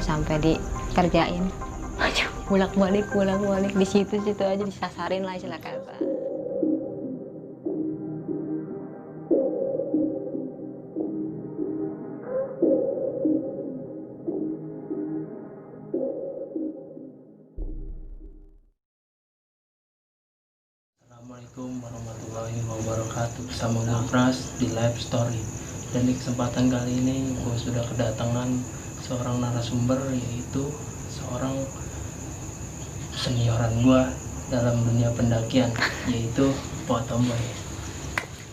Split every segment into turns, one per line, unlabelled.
sampai dikerjain. Bolak-balik di situ aja disasarin lah istilah kata.
Assalamualaikum warahmatullahi wabarakatuh. Bersama gue Pras di Live Story. Dan di kesempatan kali ini gue sudah kedatangan seorang narasumber, yaitu seorang senioran gue dalam dunia pendakian, yaitu Pak Tomboy.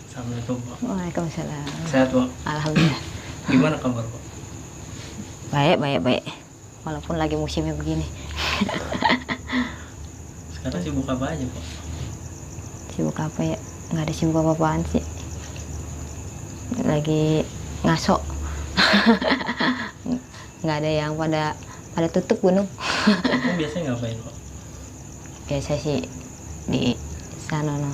Assalamualaikum Pak.
Waalaikumsalam.
Sehat Pak?
Alhamdulillah.
Gimana kabar Pak?
Baik. Walaupun lagi musimnya begini.
Sekarang sibuk apa aja Pak?
Sibuk apa ya? Nggak ada sibuk apa-apaan sih. Lagi ngaso. Nggak ada yang pada tutup gunung.
Kamu biasanya ngapain Pak?
Biasa sih di sana no,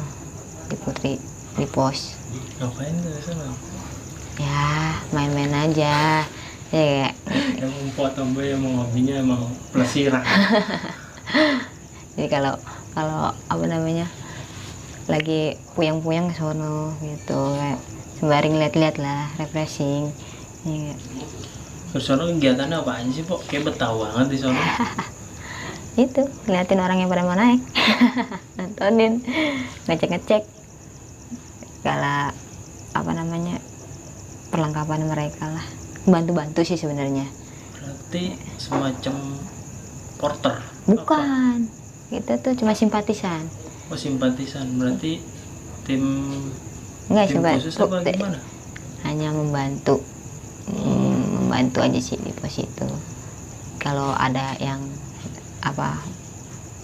di Putri, di pos.
Ngapain tuh di sana?
Ya main-main aja. Ya
Emang Pak Tomboy emang hobinya emang pelesiran.
jadi kalau apa namanya, lagi puyeng-puyeng ke sono gitu, kayak sembari ngeliat-liat lah, refreshing ya.
Terus sono kegiatannya apa aja sih Pok? Kayak betah banget di sono.
Itu ngeliatin orang yang pada mau naik. Nontonin, ngecek segala apa namanya, perlengkapan mereka lah, bantu sih sebenarnya.
Berarti semacam porter?
Bukan, kita tuh cuma simpatisan.
Oh simpatisan, berarti tim
Enggak,
khusus apa gimana?
hanya membantu aja sih di pos itu. Kalau ada yang apa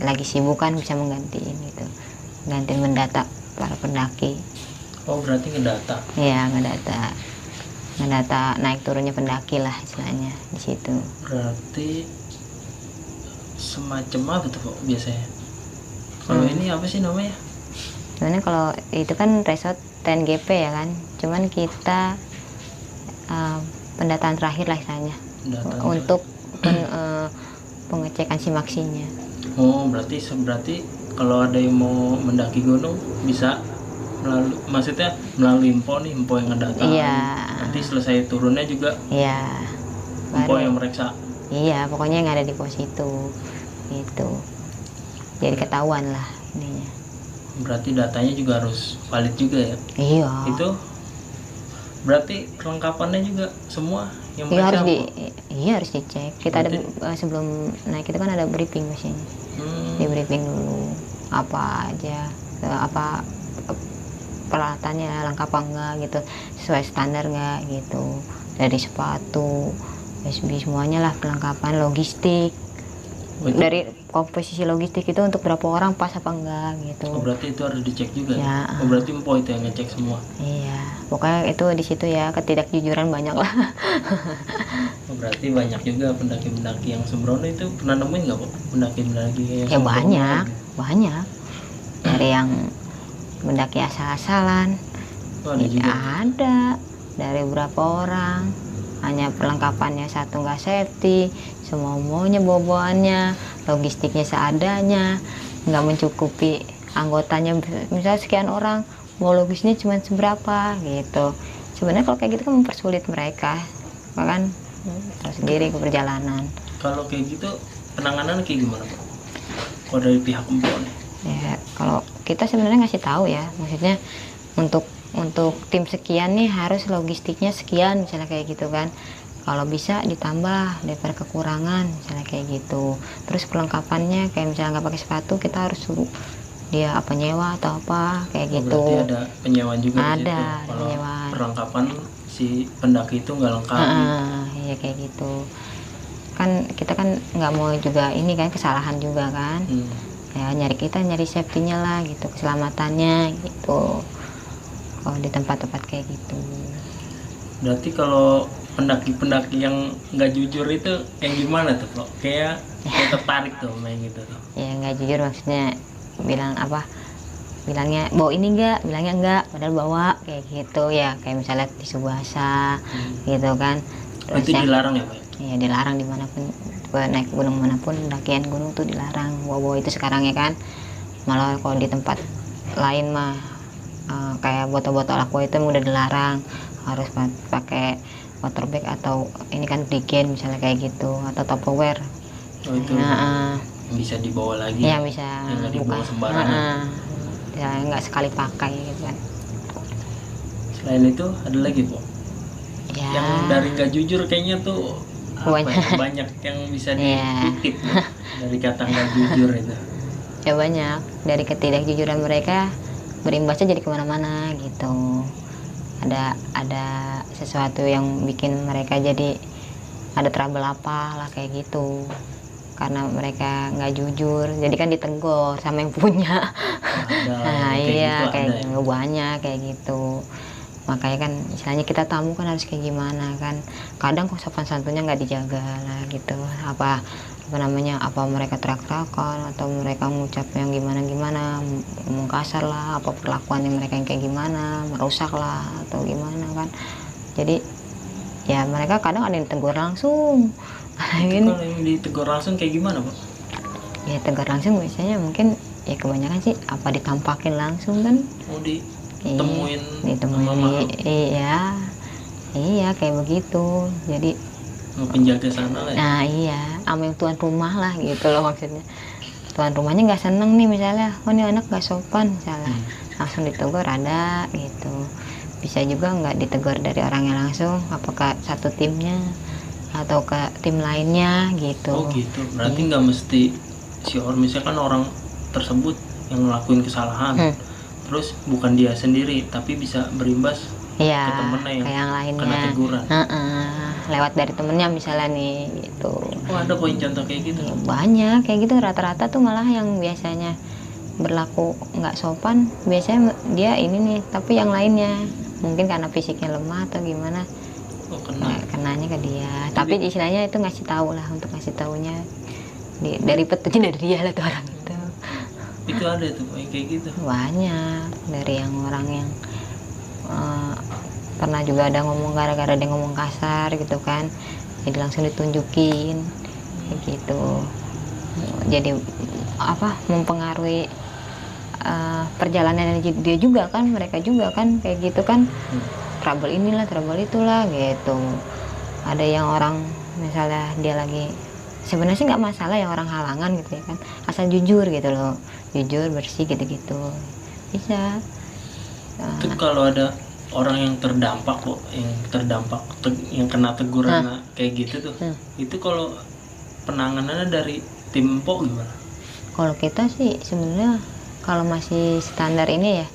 lagi sibuk kan bisa menggantiin gitu, gantiin mendata para pendaki.
Oh berarti ngedata?
Iya, ngedata naik turunnya pendaki lah istilahnya di situ.
Berarti semacam apa tuh Pok biasanya? Kalau ini apa sih namanya?
Sebenarnya kalau itu kan resort TNGP ya kan, cuman kita pendataan terakhir lah istilahnya untuk pengecekan simaksinya.
Oh berarti kalau ada yang mau mendaki gunung bisa melalui Empo yang ngedata.
Iya.
Nanti selesai turunnya juga
Iya.
Empo yang meriksa.
Iya, pokoknya yang ada di pos itu gitu. Jadi ketahuan lah ininya.
Berarti datanya juga harus valid juga ya?
Iya.
Itu berarti perlengkapannya juga semua yang
Iya
mereka
harus dicek. Kita berarti, ada sebelum naik itu kan ada briefing biasanya. Di briefing dulu apa aja, apa peralatannya lengkap apa enggak gitu, sesuai standar enggak gitu, dari sepatu, SB semuanya lah, perlengkapan logistik. Dari komposisi logistik itu untuk berapa orang pas apa enggak gitu.
Oh berarti itu harus dicek juga ya? Oh berarti Empo itu yang ngecek semua?
Iya, pokoknya itu di situ ya, ketidakjujuran banyak lah.
Oh berarti banyak juga pendaki-pendaki yang sembrono. Itu pernah nemuin nggak Pak? Pendaki-pendaki yang
ya banyak dari yang mendaki asal-asalan.
Oh, ada juga?
Ada, dari berapa orang, hanya perlengkapannya satu nggak safety, semua maunya bawaannya, logistiknya seadanya, nggak mencukupi anggotanya, misalnya sekian orang mau logisnya cuma seberapa gitu. Sebenarnya kalau kayak gitu kan mempersulit mereka, bahkan tahu sendiri ke perjalanan.
Kalau kayak gitu penanganan kayak gimana Pak? Kalau dari pihak Empo nih?
Ya kalau kita sebenarnya ngasih tahu ya, maksudnya untuk tim sekian nih harus logistiknya sekian misalnya kayak gitu kan, kalau bisa ditambah daripada kekurangan misalnya kayak gitu. Terus perlengkapannya kayak misalnya nggak pakai sepatu, kita harus suruh dia apa nyewa atau apa kayak gitu.
Berarti ada penyewaan juga di situ.
Ada
Kalau
penyewaan.
perlengkapan si pendaki itu nggak lengkap gitu.
Iya kayak gitu kan, kita kan nggak mau juga ini kan kesalahan juga kan. Ya nyari safety-nya lah gitu, keselamatannya gitu kalau di tempat-tempat kayak gitu.
Berarti kalau pendaki-pendaki yang nggak jujur itu yang gimana tuh Pak? Kayak tertarik tuh main gitu tuh.
Ya nggak jujur maksudnya bilangnya bawa ini bilangnya enggak padahal bawa kayak gitu ya, kayak misalnya tisu basah gitu kan. Terus
itu dilarang ya Pak?
Ya dilarang dimanapun, naik gunung manapun, dakian gunung tuh dilarang bawa itu sekarang ya kan. Malah kalau di tempat lain mah kayak botol-botol aqua itu udah dilarang, harus pakai water bag atau ini kan degen misalnya kayak gitu, atau tupperware.
Oh itu bisa dibawa lagi
ya bisa,
yang nggak dibawa sembarangan.
Ya nggak sekali pakai gitu kan.
Selain itu ada lagi Bu
Ya
yang dari nggak jujur kayaknya tuh banyak yang bisa dikutip dari kata nggak jujur itu.
Ya banyak, dari ketidakjujuran mereka berimbasnya jadi kemana-mana gitu. Ada sesuatu yang bikin mereka jadi ada trouble apa lah kayak gitu, karena mereka nggak jujur, jadi kan ditegur sama yang punya. Nah iya kayak gitu, banyak kayak gitu. Makanya kan istilahnya kita tamu kan harus kayak gimana kan, kadang kok sopan santunnya nggak dijaga lah gitu. Apa namanya, apa mereka teriak-teriakan atau mereka ngucap yang gimana ngomong kasar lah, apa perlakuan yang mereka yang kayak gimana, merusak lah atau gimana kan. Jadi ya mereka kadang ada yang tegur langsung.
Itu kalau yang ditegur langsung kayak gimana Pak?
Ya tegur langsung biasanya mungkin ya kebanyakan sih apa ditampakin langsung kan.
Oh ditemuin
iya kayak begitu. Jadi
penjaga sana lah ya?
Nah iya, sama yang tuan rumah lah gitu loh maksudnya. Tuan rumahnya nggak seneng nih misalnya, oh ini anak nggak sopan misalnya, langsung ditegur ada gitu. Bisa juga nggak ditegur dari orangnya langsung, apakah satu timnya atau ke tim lainnya gitu.
Oh gitu, berarti nggak mesti si orang, misalkan orang tersebut yang ngelakuin kesalahan, terus bukan dia sendiri tapi bisa berimbas ke temennya yang
lainnya
kena teguran.
Lewat dari temennya misalnya nih gitu.
Oh ada poin contoh kayak gitu?
Ya, banyak kayak gitu, rata-rata tuh malah yang biasanya berlaku nggak sopan biasanya dia ini nih, tapi yang lainnya mungkin karena fisiknya lemah atau gimana, kenanya ke dia. Tapi istilahnya itu ngasih tahu lah, untuk ngasih taunya dari petunjuk dari dia lah tuh orang itu
ada tuh yang kayak gitu
banyak. Dari yang orang yang pernah juga ada ngomong gara-gara dia ngomong kasar gitu kan, jadi langsung ditunjukin kayak gitu. Jadi apa, mempengaruhi perjalanan dia juga kan, mereka juga kan kayak gitu kan. Trouble inilah, trouble itulah gitu. Ada yang orang misalnya dia lagi, sebenarnya sih nggak masalah ya orang halangan gitu ya kan, asal jujur gitu loh, jujur bersih gitu-gitu bisa.
Itu kalau ada orang yang terdampak kok, yang kena teguran kayak gitu tuh, itu kalau penanganannya dari tim Po gimana?
Kalau kita sih sebenarnya kalau masih standar ini ya,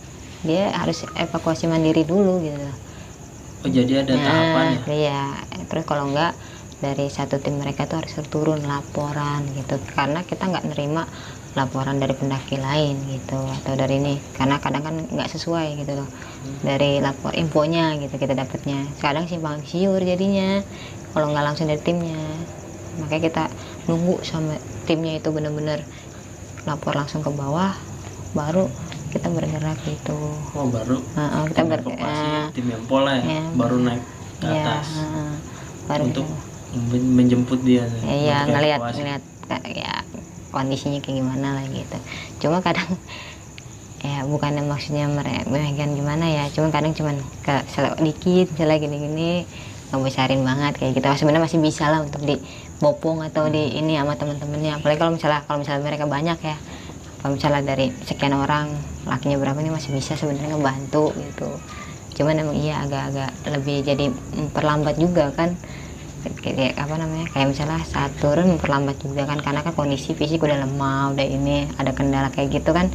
dia harus evakuasi mandiri dulu gitu.
Oh jadi ada tahapannya?
Iya, terus kalau enggak dari satu tim mereka tuh harus turun laporan gitu, karena kita nggak nerima laporan dari pendaki lain gitu, atau dari ini, karena kadang kan nggak sesuai gitu loh dari lapor infonya gitu kita dapatnya. Kadang simpang siur jadinya kalau nggak langsung dari timnya. Makanya kita nunggu sama timnya itu bener-bener lapor langsung ke bawah, baru kita bergerak gitu.
Oh baru
kita
tim yang pola ya, baru naik ke atas
baru
untuk menjemput dia.
Iya, ngelihat ya kondisinya kayak gimana lah gitu. Cuma kadang ya bukannya maksudnya mereka gimana ya, cuma kadang cuman selewat dikit misalnya gini-gini, nggak besarin banget kayak gitu. Sebenarnya masih bisa lah untuk dibopong atau di ini sama teman-temannya. Apalagi kalau misalnya mereka banyak ya, kalau misalnya dari sekian orang lakinya berapa ini masih bisa sebenarnya ngebantu gitu. Cuman emang iya agak-agak lebih jadi memperlambat juga kan, kayak apa namanya, kayak misalnya saat turun memperlambat juga kan, karena kan kondisi fisik udah lemah, udah ini ada kendala kayak gitu kan,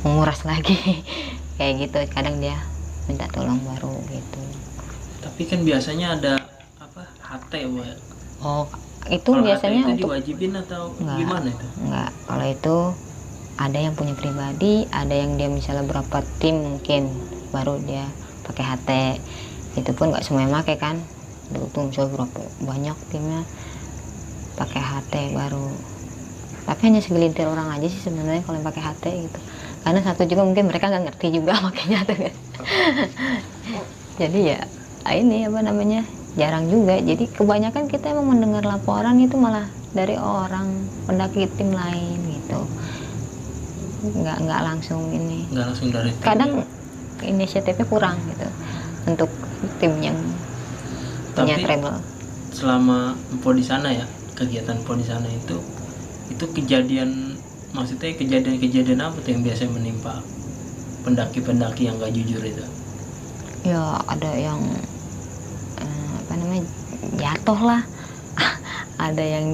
menguras lagi kayak gitu. Kadang dia minta tolong baru gitu.
Tapi kan biasanya ada apa, HT ya?
Oh itu
kalau
biasanya
HT itu
untuk
diwajibin atau gimana itu?
Enggak, kalau itu ada yang punya pribadi, ada yang dia misalnya berapa tim mungkin baru dia pakai HT. Itu pun nggak semuanya pakai kan, tuh misalnya berapa banyak timnya pakai HT baru. Tapi hanya segelintir orang aja sih sebenarnya kalau yang pakai HT gitu, karena satu juga mungkin mereka nggak ngerti juga makanya tuh kan. Jadi ya ini apa namanya, jarang juga. Jadi kebanyakan kita emang mendengar laporan itu malah dari orang pendaki tim lain gitu, nggak langsung ini,
nggak langsung dari tim
kadang
ya.
inisiatifnya kurang gitu untuk tim yang punya
Tapi
travel.
selama Empo di sana ya, kegiatan Empo di sana itu kejadian, maksudnya kejadian apa tuh yang biasanya menimpa pendaki-pendaki yang gak jujur itu?
Ya ada yang apa namanya, jatuh lah. Ada yang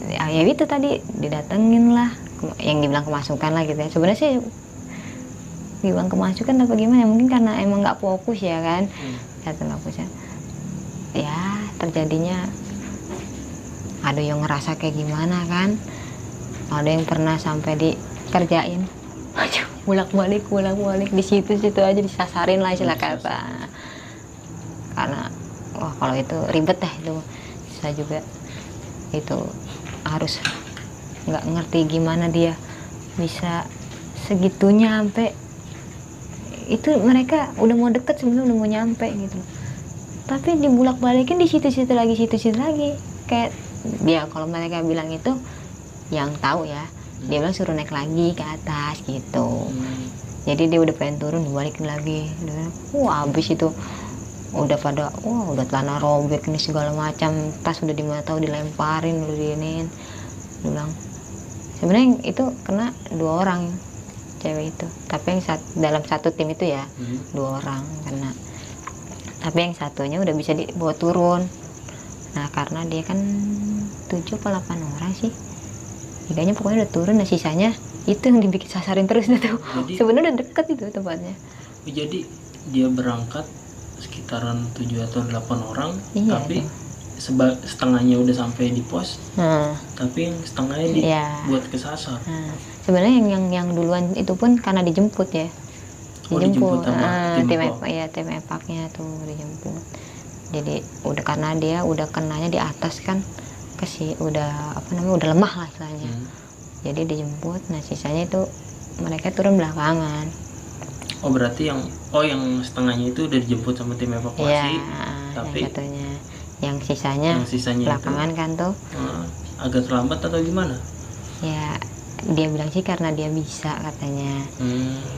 ya itu tadi didatengin lah, yang dibilang kemasukan lah gitu ya. Sebenarnya sih dibilang kemasukan apa gimana, mungkin karena emang nggak fokus ya kan. Kata nggak fokus ya, terjadinya ada yang ngerasa kayak gimana kan, ada yang pernah sampai dikerjain bolak-balik di situ aja disasarin lah istilah kata. Karena wah kalau itu ribet deh, itu bisa juga itu harus nggak ngerti gimana dia bisa segitunya, sampai itu mereka udah mau deket sebenarnya, udah mau nyampe gitu, tapi dibulak-balikin di situ-situ lagi kayak dia, kalau mereka bilang itu yang tahu ya, dia bilang suruh naik lagi ke atas gitu. Jadi dia udah pengen turun dibalikin lagi. Wah habis itu udah pada udah celana robek nih segala macam, tas udah dimana tahu dilemparin, udah diinin. Dia bilang sebenarnya itu kena 2 orang cewek itu, tapi yang dalam satu tim itu ya 2 orang kena, tapi yang satunya udah bisa dibawa turun. Nah karena dia kan 7 atau 8 orang sih, tiganya pokoknya udah turun, nah sisanya itu yang dibikin sasarin terus itu. Sebenarnya udah deket itu tempatnya.
Jadi dia berangkat sekitaran 7 atau 8 orang, iya, tapi setengahnya udah sampai di pos, tapi yang setengahnya buat kesasar.
Sebenarnya yang duluan itu pun karena dijemput ya,
dijemput sama
tim epaknya tuh dijemput. Jadi udah karena dia udah kenanya di atas kan, udah apa namanya, udah lemah lah istilahnya. Jadi dijemput, nah sisanya itu mereka turun belakangan.
Oh berarti yang setengahnya itu udah dijemput sama tim evakuasi, tapi
yang sisanya belakangan itu, kan tuh
agak terlambat atau gimana?
Ya dia bilang sih karena dia bisa katanya,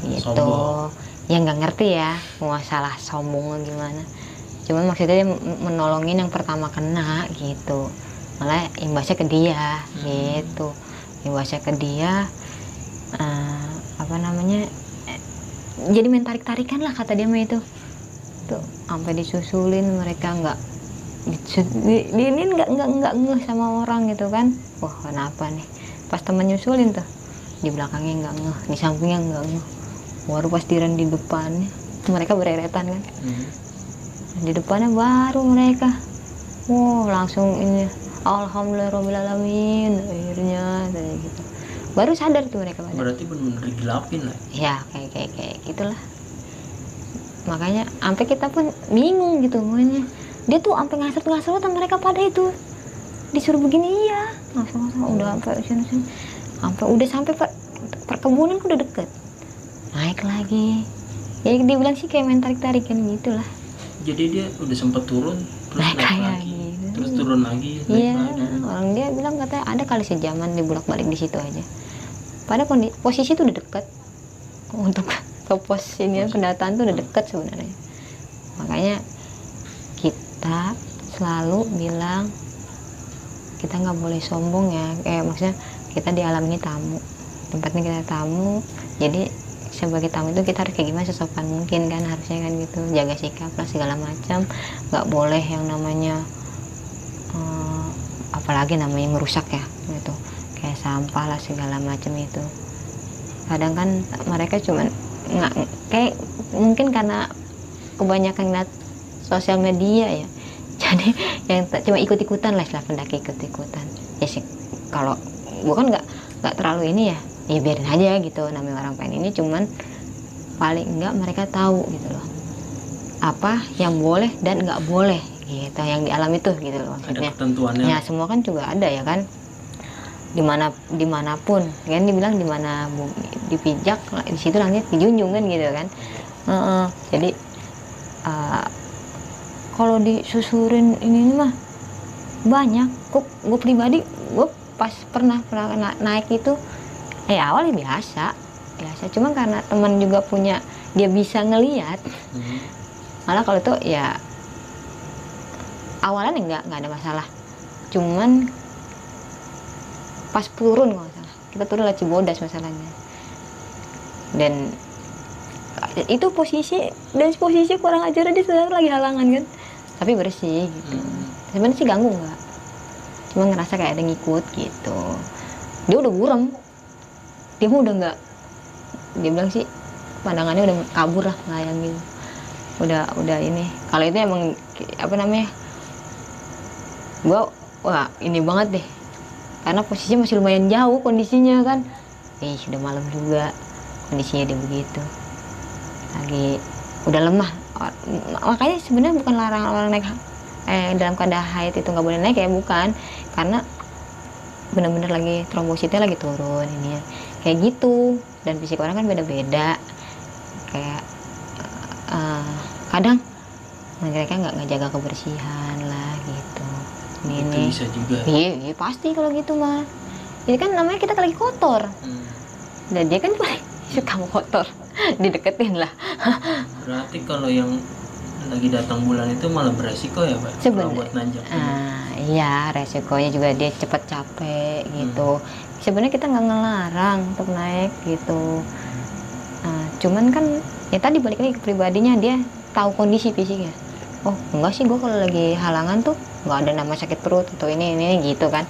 gitu.
Sombong.
Ya nggak ngerti ya mau salah sombong gimana. Cuman maksudnya dia menolongin yang pertama kena gitu, malah imbasnya ke dia gitu. Imbasnya ke dia apa namanya, jadi main tarik-tarikan lah kata dia mah itu tuh, sampai disusulin mereka nggak ini nggak ngeh sama orang gitu kan. Wah kenapa nih, pas temen nyusulin tuh di belakangnya nggak ngeh, di sampingnya nggak ngeh, baru pas di depannya mereka bereretan kan. Di depannya baru mereka langsung ini alhamdulillahirobbilalamin, akhirnya kayak gitu baru sadar tuh mereka.
Berarti benar-benar digelapin lah
ya, kayak gitulah. Makanya sampai kita pun bingung gitu, makanya dia tuh sampai ngasut mereka pada itu disuruh begini. Iya langsung udah sampai sini sampai perkebunan udah deket, naik lagi ya, dia bilang sih kayak main tarik-tarikan gitulah.
Jadi dia udah sempat turun terus naik lagi terus turun lagi,
iya, orang dia bilang katanya ada kali sejaman dibulak-balik di situ aja, padahal posisi itu udah deket untuk ke pos ini pendataan tuh udah deket sebenarnya. Makanya kita selalu bilang kita nggak boleh sombong ya, kayak maksudnya kita di alam ini tamu, tempatnya kita tamu, jadi sebagai tamu itu kita harus kayak gimana, sesopan mungkin kan harusnya kan gitu, jaga sikap lah segala macam, nggak boleh yang namanya apalagi namanya merusak ya gitu, kayak sampah lah segala macam itu. Kadang kan mereka cuman nggak, kayak mungkin karena kebanyakan lihat sosial media ya, jadi yang cuma ikut-ikutan lah, istilah pendaki ikut-ikutan ya sih. Kalau bukan nggak terlalu ini ya biarin aja gitu, namanya orang pengen ini, cuman paling enggak mereka tahu gitu loh apa yang boleh dan nggak boleh gitu, yang di alam itu gitu loh maksudnya.
Ada ketentuannya
ya semua kan juga ada ya kan, dimanapun kan dibilang dimana dipijak di situ langit dijunjung kan gitu kan. Jadi kalau disusurin ini mah banyak. Gue pribadi, gue pas pernah naik itu awalnya biasa, cuma karena teman juga punya, dia bisa ngelihat. Malah kalau itu ya awalnya nggak ada masalah, cuman pas turun nggak salah, kita turun lewat Cibodas masalahnya. Dan itu posisi kurang ajar, dia sebenarnya lagi halangan kan, tapi bersih gitu. Sebenarnya sih ganggu nggak, cuma ngerasa kayak ada ngikut gitu. Dia udah buram, dia mah udah nggak, dia bilang sih pandangannya udah kabur lah, ngelayang gitu. Udah ini, kalau itu emang apa namanya, wah ini banget deh, karena posisinya masih lumayan jauh kondisinya kan. Sudah malam juga kondisinya dia begitu, lagi udah lemah. Makanya sebenarnya bukan larangan orang naik dalam keadaan haid itu nggak boleh naik ya, bukan, karena benar-benar lagi trombositnya lagi turun ini ya, kayak gitu. Dan fisik orang kan beda-beda, kayak kadang mereka nggak ngejaga kebersihan lah gitu.
Itu bisa juga.
Iya pasti kalau gitu mah. Jadi kan namanya kita lagi kotor. Dan dia kan suka mau kotor, dideketin lah.
Berarti kalau yang lagi datang bulan itu malah beresiko ya, Pak? Kalau buat nanjak.
Iya, resikonya juga dia cepet capek gitu. Sebenarnya kita nggak ngelarang untuk naik gitu. Cuman kan ya tadi balik lagi ke pribadinya, dia tahu kondisi fisiknya. Oh enggak sih, gue kalau lagi halangan tuh nggak ada nama sakit perut atau ini gitu kan.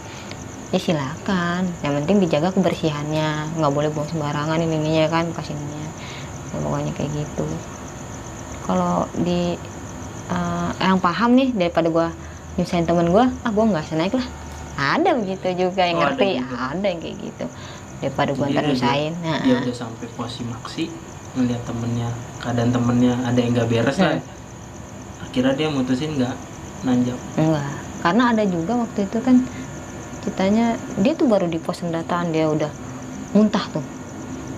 Ya silakan, yang penting dijaga kebersihannya, nggak boleh buang sembarangan ininya kan, bekas ininya. Ya, pokoknya kayak gitu. Kalau di yang paham nih, daripada gue nyusahin temen gue, gue nggak usah naik lah. Ada begitu juga yang ngerti, ada yang kayak gitu, daripada gue ntar nyusahin.
Dia udah sampai posisi maksi, ngeliat temennya, keadaan temennya ada yang nggak beres lah, akhirnya dia mutusin nggak nanjak.
Enggak, karena ada juga waktu itu kan ceritanya, dia tuh baru di pos pendataan dia udah muntah tuh,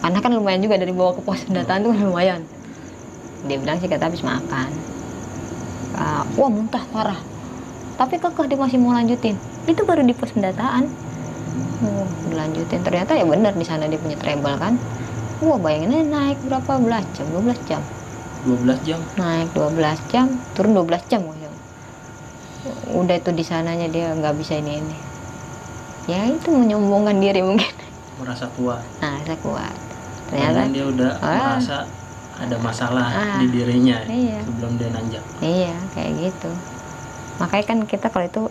karena kan lumayan juga dari bawah ke pos pendataan tuh lumayan. Dia bilang sih kata habis makan, wah muntah parah, tapi kekeh dia masih mau lanjutin. Itu baru di pos pendataan, dilanjutin. Ternyata ya benar di sana dia punya treble kan. Wah bayangin aja naik berapa belas jam, 12 jam.
12 jam?
Naik 12 jam, turun 12 jam. Udah itu di sananya dia nggak bisa ini. Ya itu menyombongkan diri mungkin.
Merasa kuat.
Merasa kuat. Ternyata
dia udah merasa ada masalah di dirinya sebelum dia nanjak.
Iya kayak gitu. Makanya kan kita kalau itu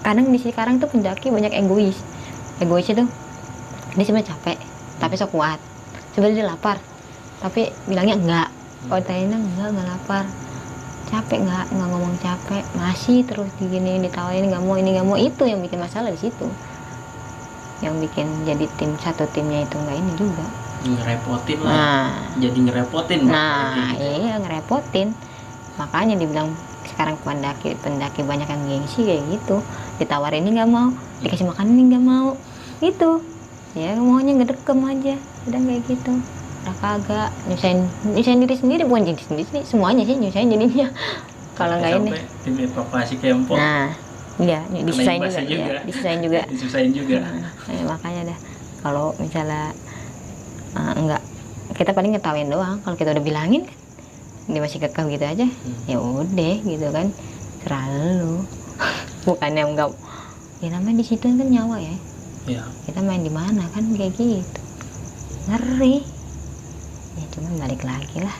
kadang di sekarang tuh pendaki banyak egois itu, dia sebenarnya capek tapi sok kuat. Sebenarnya dia lapar tapi bilangnya enggak. Kalau ditanya enggak lapar. Capek nggak ngomong capek, masih terus digini ditawarin nggak mau, ini nggak mau. Itu yang bikin masalah di situ, yang bikin jadi satu timnya itu nggak ini juga,
ngerepotin lah. Jadi ngerepotin.
Iya ngerepotin. Makanya dibilang sekarang pendaki banyak yang gengsi kayak gitu, ditawarin ini nggak mau, dikasih makan ini nggak mau gitu ya, maunya ngedekem aja, udah kayak gitu. Udah kagak nyusahin diri sendiri, bukan jadi sendiri, semuanya sih nyusahin jadinya kalau nggak ini.
Tim evakuasi Kempo.
Iya, disusahin juga. Makanya dah kalau misalnya enggak, kita paling ngetawain doang. Kalau kita udah bilangin kan dia masih kekeh gitu aja, ya udah gitu kan, serah lu. Bukannya enggak, ya namanya di situ kan nyawa ya. Kita main di mana kan kayak gitu, ngeri. Ya cuman balik lagi lah,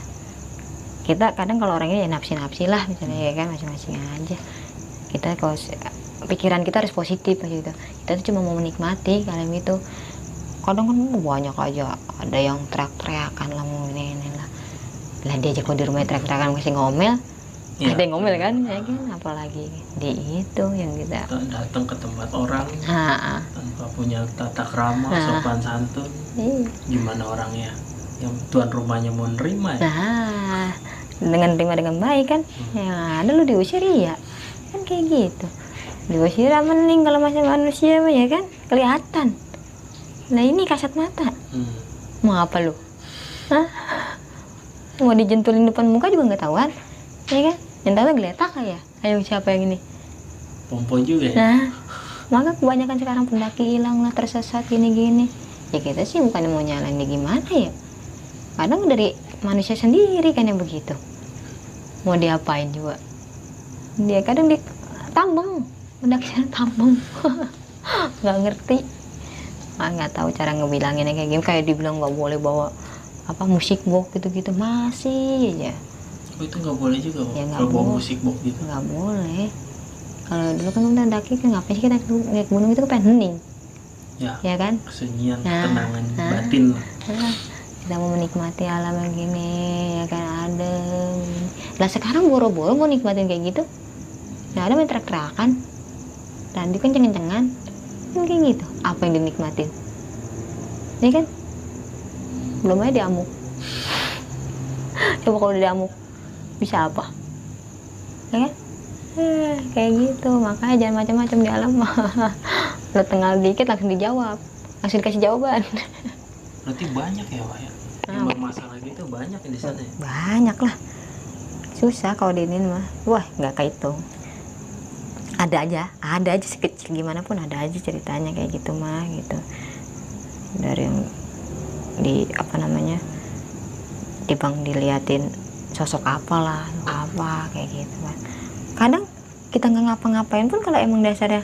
kita kadang kalau orangnya ya nafsi lah misalnya ya kan, masing-masing aja. Kita kalau pikiran kita harus positif gitu, kita tuh cuma mau menikmati kalian itu. Kadang kan banyak aja ada yang teriak-teriakan lah, mau ini lah dia aja kalau di rumah teriak-teriakan masih ngomel. Ada yang ngomel kan ya kan, apalagi di itu yang kita
datang ke tempat orang tanpa punya tata krama, sopan santun. Gimana orangnya yang tuan rumahnya mau nerima ya?
Dengan terima dengan baik kan. Ya ada lu diusir ya kan kayak gitu, diusir mending kalau masih manusia ya kan, kelihatan. Nah ini kasat mata. Mau apa lu? Mau dijentulin depan muka juga nggak tahuan ya kan. yang tahu geletak ya, ayo siapa yang ini.
Pompo juga ya.
Nah, maka kebanyakan sekarang pendaki hilang lah, tersesat gini-gini. Ya kita sih bukan mau nyalain dia gimana ya, kadang dari manusia sendiri kan yang begitu, mau diapain juga. Dia kadang ditambang, pendaki sana tambang. Nggak ngerti, nggak tahu cara ngebilanginnya kayak gini. Kayak dibilang nggak boleh bawa apa musik box gitu-gitu, masih aja.
Oh, itu nggak boleh juga
Ya,
kalau bawa musik box gitu.
Nggak boleh. Kalau dulu kan kita daki kan ngapain sih kita naik gunung itu pengen hening, ya kan,
kesunyian, ketenangan batin lah.
Kita mau menikmati alam yang gini ya kan, adem. Lah sekarang boro-boro mau nikmatin kayak gitu, nggak ada main teriak-teriakan, tadi kan kenceng-kencengan kan kayak gitu. Apa yang dinikmatin, ini kan belum aja diamuk. Coba kalau diamuk bisa apa, ya kan? Kayak gitu. Makanya jangan macam-macam di alam. Lo tengah dikit langsung dijawab, langsung dikasih jawaban.
Berarti banyak ya Pak ya, yang bermasalah gitu banyak di sana ya?
Banyak lah, susah kalau diinin mah, wah nggak kehitung. Ada aja sekecil gimana pun ada aja ceritanya kayak gitu mah gitu. Dari yang di apa namanya, di bang diliatin sosok apalah apa kayak gitu kan. Kadang kita nggak ngapa-ngapain pun kalau emang dasarnya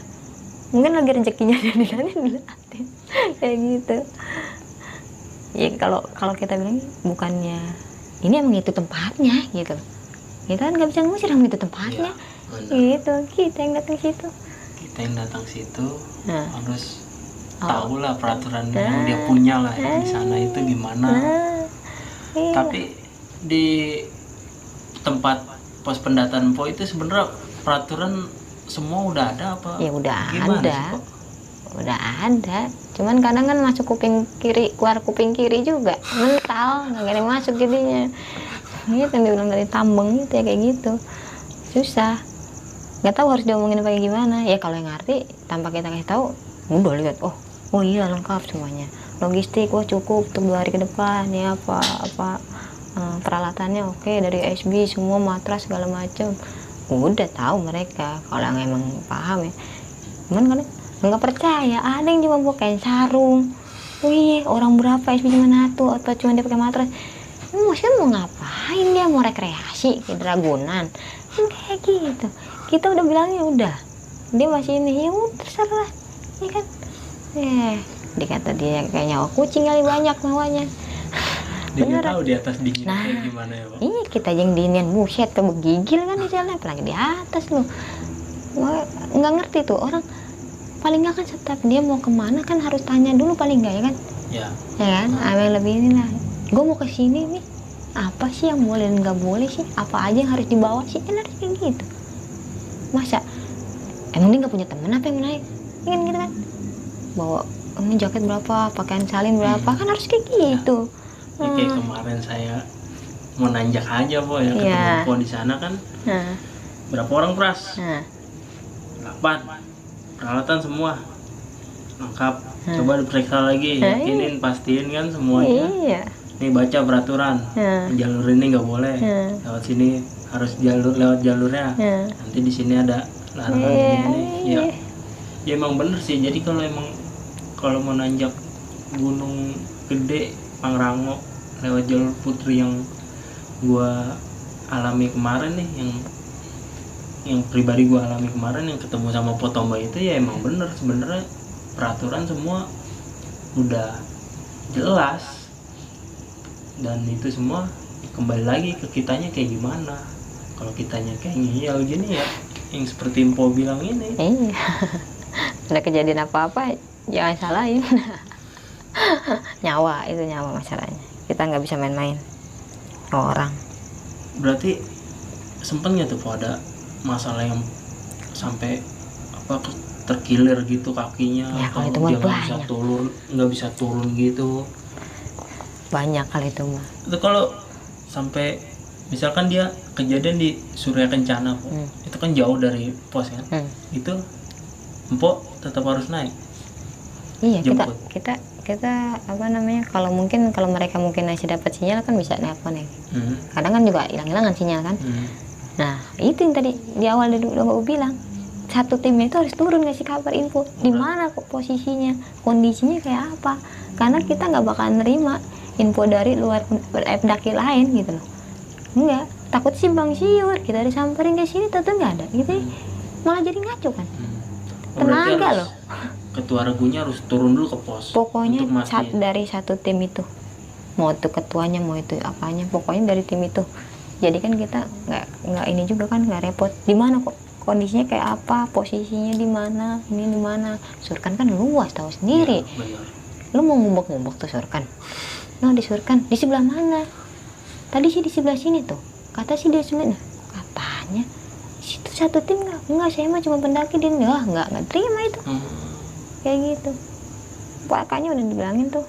mungkin lagi rezekinya dia diliatin kayak gitu. Ya kalau kita bilang bukannya ini emang itu tempatnya gitu, kita kan nggak bisa ngusir, emang itu tempatnya ya, gitu. Kita yang datang situ,
harus tahu lah peraturan yang dia punya lah di sana itu gimana.
Iya.
Tapi di tempat pos pendataan Po itu sebenarnya peraturan semua udah ada apa?
Ya udah
gimana
ada
sih,
udah ada, cuman kadang kan masuk kuping kiri keluar kuping kiri juga, mental nggak ada masuk jadinya gitu. Yang dibilang dari tambang itu ya kayak gitu, susah, nggak tahu harus diomongin pakai gimana ya. Kalau yang ngerti tanpa kita kasih tahu udah lihat, oh iya lengkap semuanya, logistik wah cukup untuk 2 hari ke depan ya, apa peralatannya oke, dari SB semua, matras segala macam udah tahu mereka kalau yang emang paham ya. Cuman kan nggak percaya, ada yang cuma pakai sarung, wih orang berapa SB cuma satu, atau cuma dia pakai matras. Maksudnya mau ngapain, dia mau rekreasi ke Dragonan kan kayak gitu. Kita udah bilangnya udah, dia masih ini ya udah terserah ya kan. Dikata dia kayak nyawa kucing kali banyak nyawanya.
Dia nggak tahu di atas dingin kayak gimana ya Pak.
Iya, kita yang dinian buset kebegigil kan di jalan, apalagi di atas lu. Nggak ngerti tuh orang, paling nggak kan setiap dia mau kemana kan harus tanya dulu paling nggak ya kan. Ya kan, yang lebih inilah, gue mau ke sini nih, apa sih yang boleh dan nggak boleh sih, apa aja yang harus dibawa sih, kan harus kayak gitu. Masa emang dia nggak punya temen apa yang naik, kan gitu kan, bawa ini jaket berapa, pakaian salin berapa, kan harus kayak gitu.
Kayak kemarin saya mau nanjak aja Po ya, ketemu Po di sana kan. Berapa orang pras? 8. Peralatan semua lengkap. Coba diperiksa lagi, yakinin, pastiin kan semuanya. Nih baca peraturan, jalur ini nggak boleh, lewat sini harus lewat jalurnya. Nanti di sini ada larangan ini. Ya emang bener sih. Jadi kalau mau nanjak gunung gede Pangrango lewat jalur Putri yang gua alami kemarin nih, yang pribadi gua alami kemarin, yang ketemu sama Potomba itu, ya emang bener sebenarnya peraturan semua udah jelas, dan itu semua kembali lagi ke kitanya kayak gimana. Kalau kitanya kayak ngiyel gini ya, yang seperti Mpo bilang ini,
ada kejadian apa-apa jangan salahin. Nyawa masalahnya, kita nggak bisa main-main ke orang.
Berarti sempet nggak tuh ada masalah yang sampai terkilir gitu kakinya,
ya,
atau
itu
dia nggak bisa turun gitu?
Banyak kali itu mah.
Itu kalau sampai misalkan dia kejadian di Surya Kencana Po, itu kan jauh dari pos kan, itu Mpo tetap harus naik.
Iya, kita apa namanya, kalau mereka mungkin masih dapat sinyal kan bisa nelpon ya. Kadang kan juga hilang-hilangan sinyal kan. Nah itu yang tadi di awal udah gue bilang, satu timnya itu harus turun ngasih kabar info di mana kok posisinya, kondisinya kayak apa, karena kita nggak bakal nerima info dari luar pendaki lain gitu loh. Enggak, takut simpang siur, kita disamperin ke sini tentu nggak ada gitu, malah jadi ngaco kan. Tenaga loh.
Ketua regunya harus turun dulu ke pos.
Pokoknya dari satu tim itu, mau itu ketuanya mau itu apanya, pokoknya dari tim itu. Jadi kan kita nggak ini juga kan, nggak repot. Di mana kok kondisinya kayak apa, posisinya di mana, ini di mana. Surkan kan luas tahu sendiri. Ya, lu mau ngumbek-ngumbek tuh Surkan. Nah di Surkan di sebelah mana? Tadi sih di sebelah sini tuh. Kata sih di sebelah. Katanya situ satu tim nggak, saya mah cuma pendaki dia nggak terima itu. Kayak gitu. Makanya udah dibilangin tuh,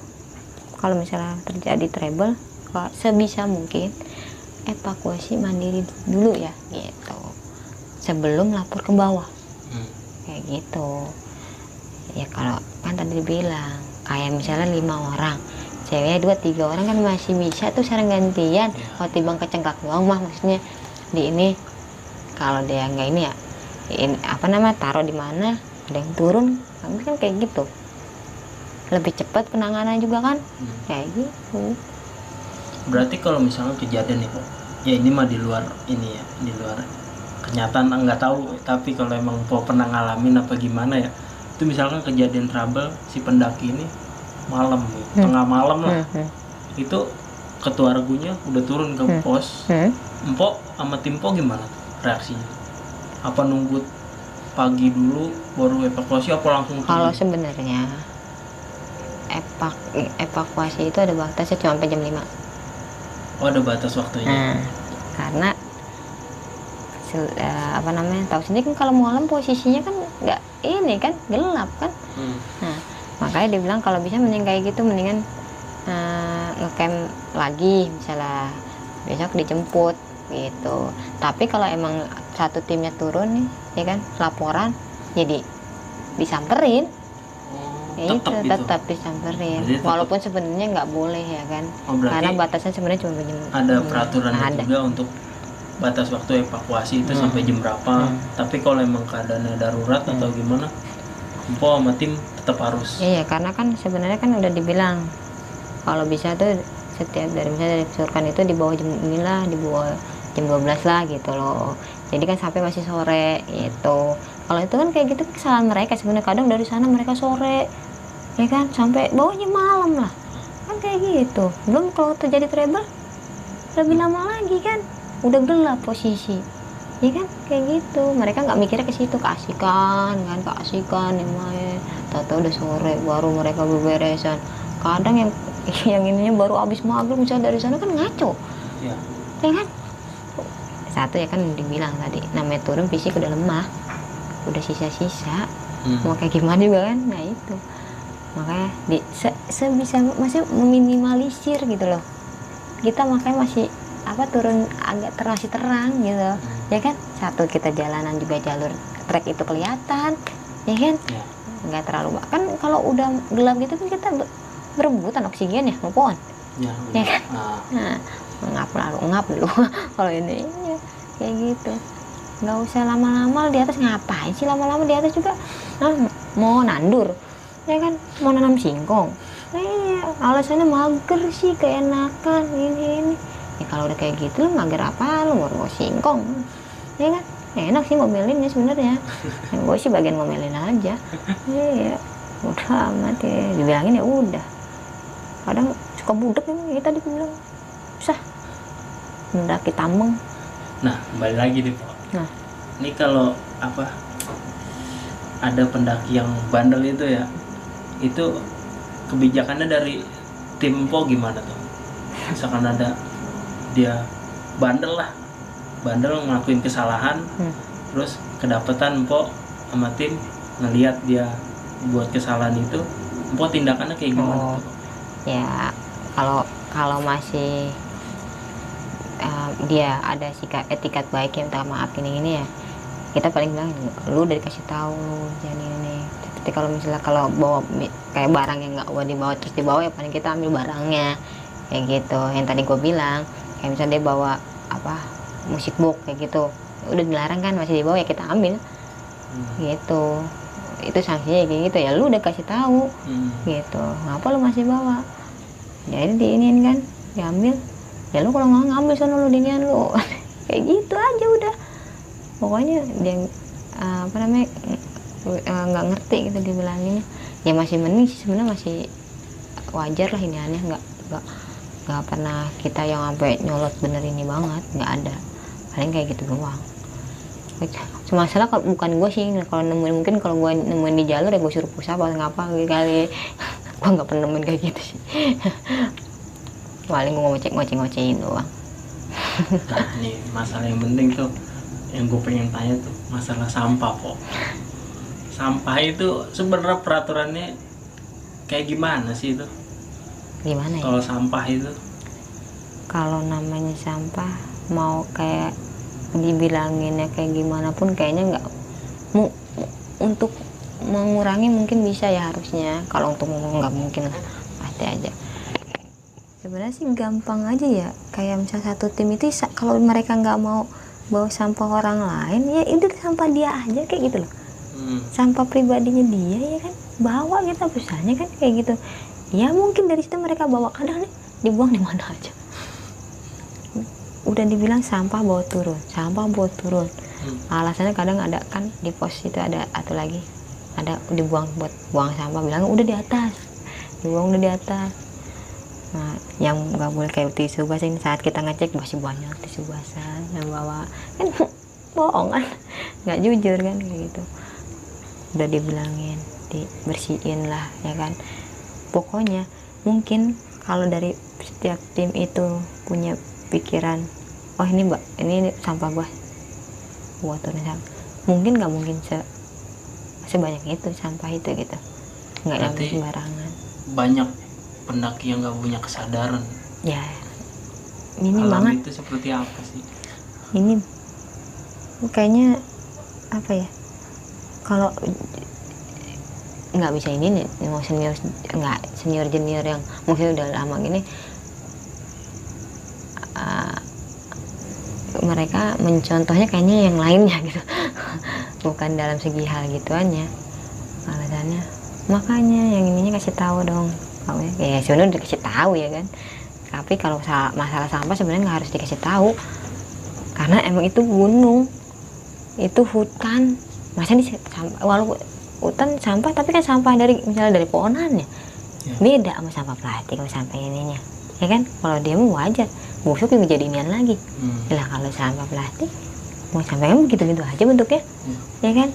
kalau misalnya terjadi trouble, sebisa mungkin evakuasi mandiri dulu ya gitu, sebelum lapor ke bawah. Kayak gitu ya. Kalau kan tadi dibilang kayak misalnya 5 orang, cewek 2-3 orang kan masih bisa tuh saling gantian. Kalau tibang kecengkak doang mah maksudnya di ini, kalau dia nggak ini ya ini, apa nama, taruh di mana ada yang turun kan kayak gitu, lebih cepat penanganan juga kan. Kayak gitu.
Berarti kalau misalnya kejadian nih kok, ya ini mah di luar ini ya, di luar kenyataan nggak tahu, tapi kalau emang pernah ngalamin apa gimana ya, itu misalkan kejadian trouble si pendaki ini malam gitu, tengah malam lah, itu ketua regunya udah turun ke pos, Empok sama tim Empok gimana reaksinya? Apa nunggu pagi dulu baru evakuasi apa langsung turun?
Kalau sebenarnya evakuasi itu ada batasnya cuma sampai jam 5.
Oh ada batas waktunya.
Karena apa namanya, tahu sendiri kan kalau malam posisinya kan nggak ini kan, gelap kan. Nah makanya dia bilang kalau bisa mending kayak gitu, mendingan ngecamp lagi misalnya besok dijemput gitu. Tapi kalau emang satu timnya turun nih ya kan, laporan jadi disamperin. Ya itu tetap disamperin. Walaupun sebenarnya nggak boleh ya kan. Karena batasnya sebenarnya cuma jam.
Ada peraturan juga untuk batas waktu evakuasi itu sampai jam berapa. Tapi kalau emang keadaannya darurat atau gimana, Empok sama tim tetap harus.
Iya, karena kan sebenarnya kan udah dibilang kalau bisa tuh setiap dari misalnya dari Surkan itu di bawah jam inilah, di bawah jam 12 lah gitu loh. Jadi kan sampai masih sore gitu. Kalau itu kan kayak gitu kesalahan mereka sebenarnya, kadang dari sana mereka sore ya kan sampai bawahnya malam lah kan kayak gitu. Belum kalau terjadi trouble lebih lama lagi kan, udah gelap posisi ya kan, kayak gitu. Mereka nggak mikirnya ke situ, keasikan kan, keasikan yang main, tahu-tahu udah sore baru mereka berberesan. Kadang yang ininya baru habis maghrib misalnya dari sana kan ngaco ya kan. Satu ya kan dibilang tadi namanya turun fisik udah lemah, udah sisa-sisa, mau kayak gimana juga kan. Nah itu makanya sebisa masih meminimalisir gitu loh kita, makanya masih apa turun agak masih terang gitu ya kan. Satu kita jalanan juga jalur trek itu kelihatan ya kan, nggak terlalu kan. Kalau udah gelap gitu kan kita berebutan oksigen ya, mau pohon ya kan. Nah ngap dulu kalau ini ya, kayak gitu. Nggak usah lama-lama di atas, ngapain sih lama-lama di atas juga. Mau nandur ya kan, mau nanam singkong. Iya, alasannya mager sih, keenakan ini ya. Kalau udah kayak gitu lu mager apa, lu mau singkong ya kan. Enak sih ngomelinnya sebenarnya. Gue sih bagian ngomelin aja. Iya, udah amat ya, dibilangin ya udah. Kadang suka budek ini tadi bilang susah mendaki Tambeng.
Nah kembali lagi nih Pak. Nah ini kalau apa ada pendaki yang bandel itu ya, itu kebijakannya dari tim Po gimana tuh? Misalkan ada dia bandel ngelakuin kesalahan, terus kedapatan Po sama tim ngelihat dia buat kesalahan itu, Po tindakannya kayak gimana tuh?
Ya kalau masih dia ada sikap etikat baik yang minta maaf ini ya, kita paling bilang lu udah dikasih tahu lu jangan ini. Tapi kalau misalnya kalau bawa kayak barang yang nggak boleh dibawa terus dibawa, ya paling kita ambil barangnya kayak gitu. Yang tadi gue bilang kayak misalnya dia bawa apa musik box kayak gitu, udah dilarang kan masih dibawa ya kita ambil gitu. Itu sanksinya kayak gitu, ya lu udah kasih tahu gitu, ngapa lu masih bawa, jadi diinin kan, diambil, ya lu kalau mau ngambil sono lu dinian lu kayak gitu aja udah. Pokoknya dia apa namanya nggak ngerti gitu dibilangin. Ya masih mending sih sebenarnya, masih wajar lah ini aneh, nggak pernah kita yang sampai nyolot bener ini banget, nggak ada, paling kayak gitu doang. Cuma masalah kalau bukan gue sih, kalau nemuin, mungkin kalau gue nemuin di jalur ya gue suruh pusat atau ngapa kali gue nggak pernah nemuin kayak gitu sih paling gue ngoceh-ngocehin doang.
Nah nih masalah yang penting tuh yang gue pengen tanya tuh masalah sampah kok. Sampah itu sebenarnya peraturannya kayak gimana sih itu?
Gimana ya?
Kalau sampah itu?
Kalau namanya sampah mau kayak dibilanginnya kayak gimana pun kayaknya nggak, untuk mengurangi mungkin bisa ya harusnya, kalau untuk nggak mungkin lah, pasti aja. Sebenarnya sih gampang aja ya, kayak misalnya satu tim itu kalau mereka nggak mau bawa sampah orang lain, ya itu sampah dia aja kayak gitu loh. Sampah pribadinya dia ya kan, bawa kita misalnya kan kayak gitu. Ya mungkin dari situ mereka bawa, kadang nih dibuang di mana aja. Udah dibilang sampah bawa turun, sampah bawa turun. Alasannya kadang ada kan di pos itu ada atau lagi ada dibuang buat buang sampah, bilang udah di atas, dibuang udah di atas. Nah yang nggak boleh kayak tisu basah, ini saat kita ngecek masih banyak tisu basah yang bawa, kan bohong kan, nggak jujur kan kayak gitu. Udah dibilangin dibersihin lah ya kan. Pokoknya mungkin kalau dari setiap tim itu punya pikiran, oh ini mbak, ini sampah gua turun sampah, mungkin nggak mungkin sebanyak itu sampah itu gitu, nggak yang sembarangan.
Banyak pendaki yang nggak punya kesadaran
ya, ini
alam
banget
itu seperti apa sih
ini, kayaknya apa ya, kalau nggak bisa ini nih mau senior, nggak senior junior yang mungkin udah lama gini, mereka mencontohnya kayaknya yang lainnya gitu bukan dalam segi hal gituannya alasannya. Makanya yang ininya kasih tahu dong, ya sebenarnya udah dikasih tahu ya kan, tapi kalau masalah sampah sebenarnya nggak harus dikasih tahu, karena emang itu gunung, itu hutan, masa di walaupun hutan sampah, tapi kan sampah dari misalnya dari pohonannya beda sama sampah plastik, sama sampah ininya ya kan. Kalau dia mau wajar, busuk juga jadi inian lagi. Lah kalau sampah plastik mau sampaikan begitu-gitu aja bentuknya ya kan.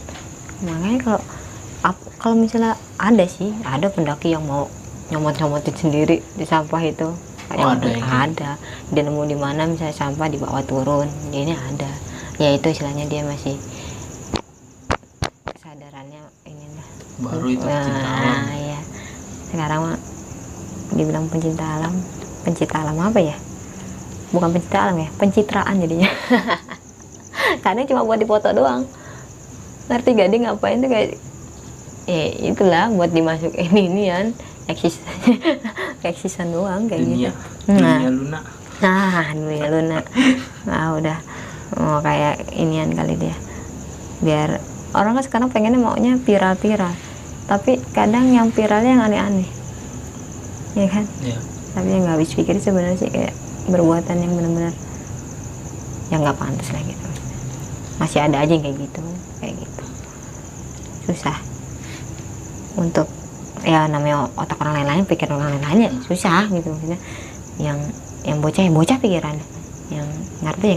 Makanya kalau misalnya ada pendaki yang mau nyomot-nyomotin sendiri di sampah itu, ada dia nemu di mana misalnya sampah dibawa turun, ini ada ya, itu istilahnya dia masih kesadarannya ini lah
baru itu pencinta alam.
Ya sekarang mah dibilang pencinta alam apa ya, bukan pencinta alam ya, pencitraan jadinya kadang cuma buat dipoto doang, ngerti gak dia ngapain tuh, kayak itulah buat dimasuk inian eksisan doang kayak
dunia,
gitu.
dunia Luna.
Dunia Luna. Udah mau kayak inian kali dia, biar orang kan sekarang pengennya maunya viral, tapi kadang yang viralnya yang aneh-aneh ya kan. Tapi yang nggak habis pikir sebenarnya sih, kayak perbuatan yang benar-benar yang nggak pantas lah gitu. Masih ada aja yang kayak gitu. Susah untuk ya, namanya otak orang lain-lain, pikiran orang lain-lain ya susah gitu maksudnya. Yang bocah pikirannya, yang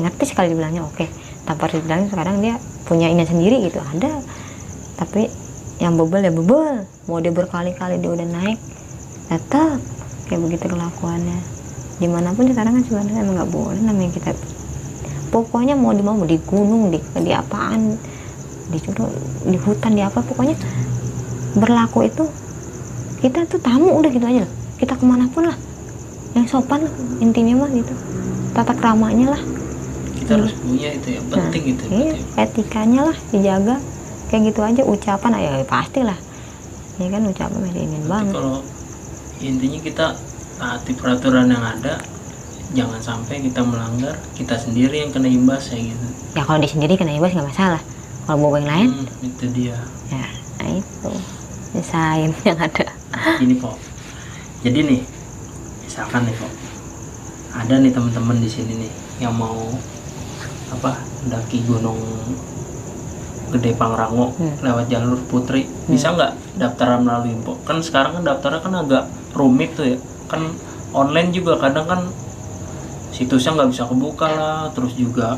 ngerti sekali dibilangnya oke, tanpa dibilangin sekarang dia punya ini sendiri gitu ada. Tapi yang bebel ya bebel, mau dia berkali-kali dia udah naik tetap kayak begitu kelakuannya. Dimanapun sekarang kan sebenarnya emang nggak boleh namanya kita. Pokoknya mau di gunung, di apaan, di hutan, di apa, pokoknya berlaku itu kita tuh tamu udah gitu aja lah. Kita kemanapun lah yang sopan lah, intinya mah gitu, tata keramanya lah
kita harus punya itu ya, penting itu
iya, etikanya lah dijaga kayak gitu aja. Ucapan ya pastilah ya kan, ucapan masih ingin banget.
Kalau intinya kita taati peraturan yang ada, jangan sampai kita melanggar, kita sendiri yang kena imbas kayak gitu.
Ya kalau dia sendiri kena imbas nggak masalah, kalau bawa yang lain
Itu dia
ya, nah itu desain yang ada.
ini kok. Jadi nih, misalkan nih kok, ada nih teman-teman di sini nih yang mau mendaki Gunung Gede Pangrango lewat jalur Putri, bisa nggak daftaran melalui info? Kan sekarang kan daftarnya kan agak rumit tuh ya, kan online juga kadang kan situsnya nggak bisa kebuka lah, terus juga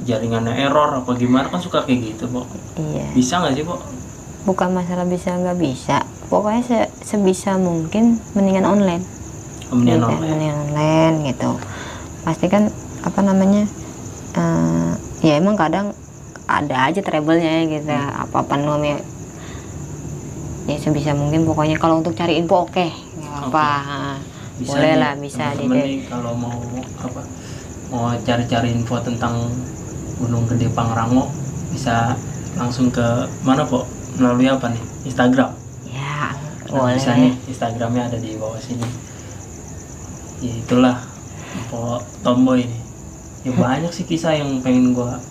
jaringannya error apa gimana, kan suka kayak gitu Pok.
Iya.
Bisa nggak sih Pok?
Bukan masalah bisa nggak bisa, pokoknya sebisa mungkin mendingan online. Mendingan online gitu. Pasti kan ya emang kadang ada aja trouble-nya gitu, apa namanya, ya sebisa mungkin pokoknya kalau untuk cari info oke, nggak apa, boleh lah, bisa
nih kalau mau cari-cari info tentang Gunung Gede Pangrango, bisa langsung ke mana Pok? Melalui apa nih? Instagram
ya,
boleh. Bisa nih, Instagramnya ada di bawah sini ya. Itulah Pok Tomboy nih ya. Banyak sih kisah yang pengen gua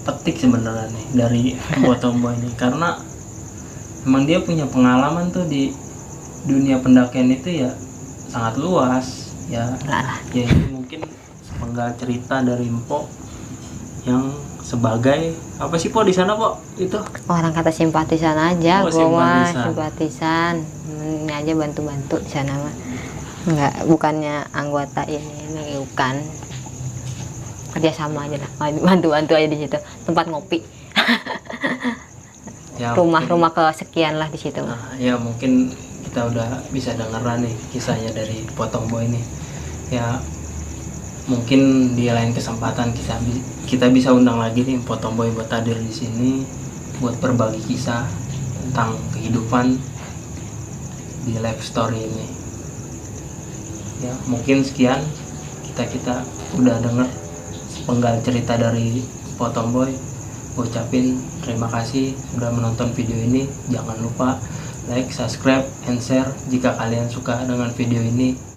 petik sebenarnya nih dari Pok Tomboy ini, karena emang dia punya pengalaman tuh di dunia pendakian itu ya sangat luas ya. Ya ini mungkin sepenggal cerita dari Mpok yang sebagai apa sih Pok di sana Pok? Itu
orang kata simpatisan aja. Gua mah simpatisan, ini aja bantu-bantu di sana mah. Enggak, bukannya anggota ini bukan, kerjasama aja lah, bantu-bantu aja di situ, tempat ngopi. Ya, rumah kesekian lah di situ.
Nah, ya mungkin kita udah bisa dengeran nih kisahnya dari Pok Tomboy ini. Ya mungkin di lain kesempatan kita bisa undang lagi nih Pok Tomboy buat hadir di sini buat berbagi kisah tentang kehidupan di live story ini. Ya mungkin sekian kita udah denger sepenggal cerita dari Pok Tomboy. Gue ucapin terima kasih sudah menonton video ini. Jangan lupa like, subscribe, and share jika kalian suka dengan video ini.